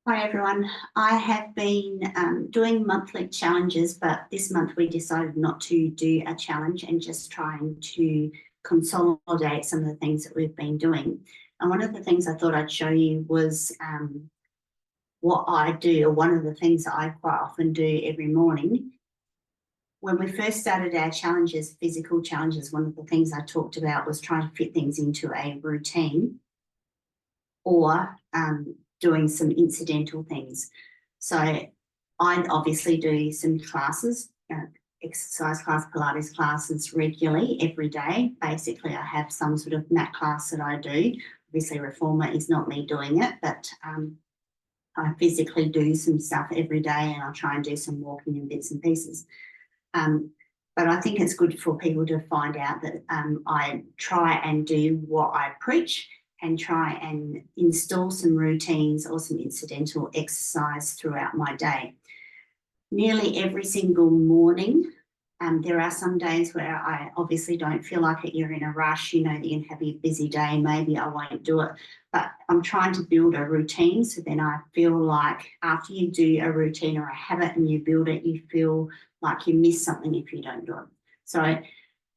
Hi everyone. I have been doing monthly challenges, but this month we decided not to do a challenge and just trying to consolidate some of the things that we've been doing. And one of the things I thought I'd show you was what I do, or one of the things that I quite often do every morning. When we first started our challenges, physical challenges, one of the things I talked about was trying to fit things into a routine or doing some incidental things. So I obviously do some classes, exercise class, Pilates classes regularly every day. Basically, I have some sort of mat class that I do. Obviously, reformer is not me doing it, but I physically do some stuff every day, and I'll try and do some walking and bits and pieces. But I think it's good for people to find out that I try and do what I preach and try and install some routines or some incidental exercise throughout my day. Nearly every single morning, there are some days where I obviously don't feel like it. You're in a rush, you know that you're going to have a busy day, maybe I won't do it. But I'm trying to build a routine, so then I feel like after you do a routine or a habit and you build it, you feel like you miss something if you don't do it. So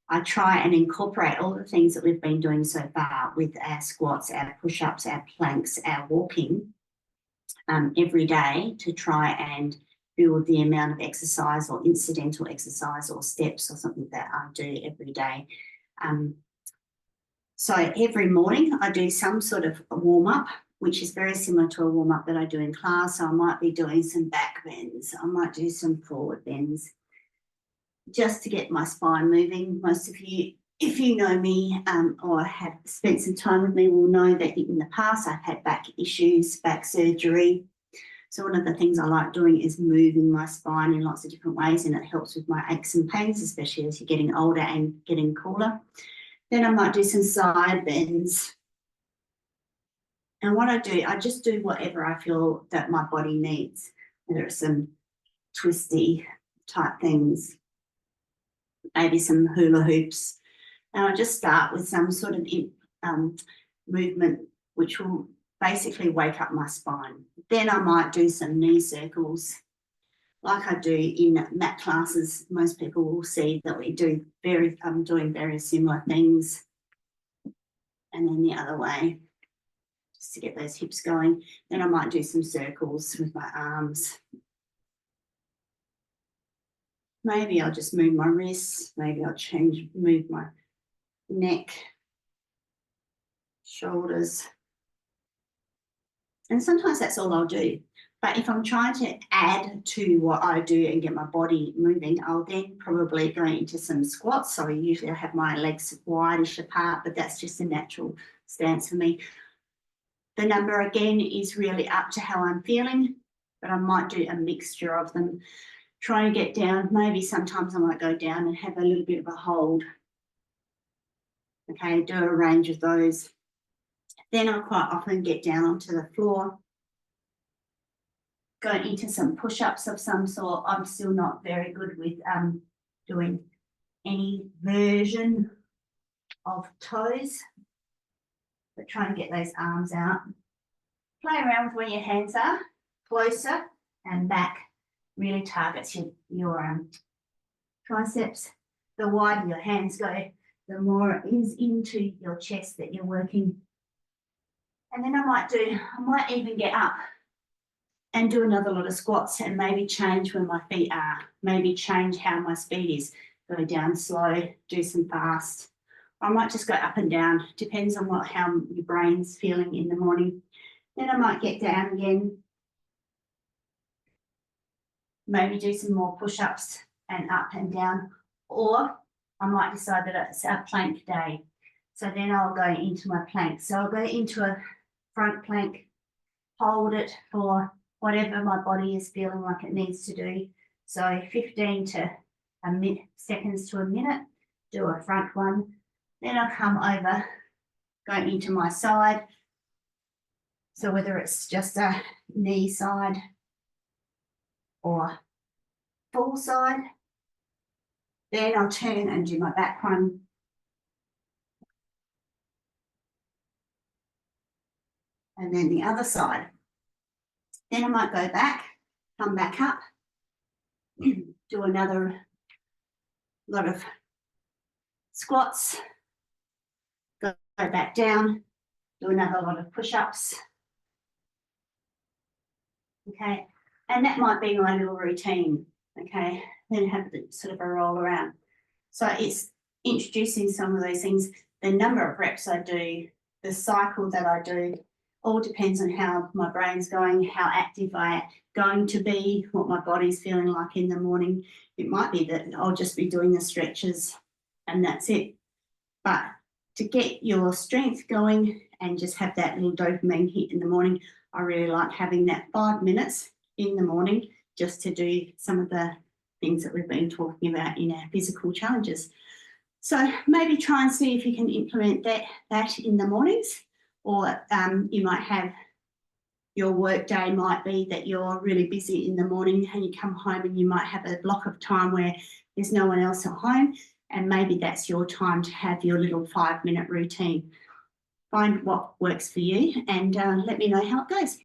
I try and incorporate all the things that we've been doing so far with our squats, our push-ups, our planks, our walking every day to try and build the amount of exercise or incidental exercise or steps or something that I do every day. So every morning I do some sort of warm-up, which is very similar to a warm-up that I do in class. So I might be doing some back bends. I might do some forward bends just to get my spine moving. Most of you, if you know me or have spent some time with me, will know that in the past I've had back issues, back surgery. So one of the things I like doing is moving my spine in lots of different ways, and it helps with my aches and pains, especially as you're getting older and getting cooler. Then I might do some side bends. And what I do, I just do whatever I feel that my body needs, whether it's some twisty type things, maybe some hula hoops. And I just start with some sort of movement which will basically wake up my spine. Then I might do some knee circles like I do in mat classes. Most people will see that we do I'm doing very similar things. And then the other way, just to get those hips going. Then I might do some circles with my arms. Maybe I'll just move my wrists. Maybe I'll move my neck, shoulders. And sometimes that's all I'll do. But if I'm trying to add to what I do and get my body moving, I'll then probably go into some squats. So usually I have my legs wide-ish apart, but that's just a natural stance for me. The number again is really up to how I'm feeling, but I might do a mixture of them. Try and get down. Maybe sometimes I might go down and have a little bit of a hold. Okay, do a range of those. Then I'll quite often get down onto the floor, go into some push-ups of some sort. I'm still not very good with doing any version of toes, but try and get those arms out. Play around with where your hands are, closer and back. Really targets your triceps. The wider your hands go, the more it is into your chest that you're working. And then I might even get up and do another lot of squats and maybe change where my feet are, maybe change how my speed is. Go down slow, do some fast. I might just go up and down, depends on how your brain's feeling in the morning. Then I might get down again, maybe do some more push-ups and up and down, or I might decide that it's a plank day. So then I'll go into my plank. So I'll go into a front plank, hold it for whatever my body is feeling like it needs to do. So 15 seconds to a minute, do a front one. Then I'll come over, go into my side. So whether it's just a knee side or full side, then I'll turn and do my back one. And then the other side. Then I might go back, come back up, do another lot of squats, go back down, do another lot of push-ups. Okay, and that might be my little routine. Okay, then have sort of a roll around. So it's introducing some of those things. The number of reps I do, the cycle that I do, all depends on how my brain's going, how active I'm going to be, what my body's feeling like in the morning. It might be that I'll just be doing the stretches and that's it. But to get your strength going and just have that little dopamine hit in the morning, I really like having that 5 minutes in the morning just to do some of the things that we've been talking about in our physical challenges. So maybe try and see if you can implement that in the mornings, or you might have your work day might be that you're really busy in the morning and you come home and you might have a block of time where there's no one else at home, and maybe that's your time to have your little 5-minute routine. Find what works for you and let me know how it goes.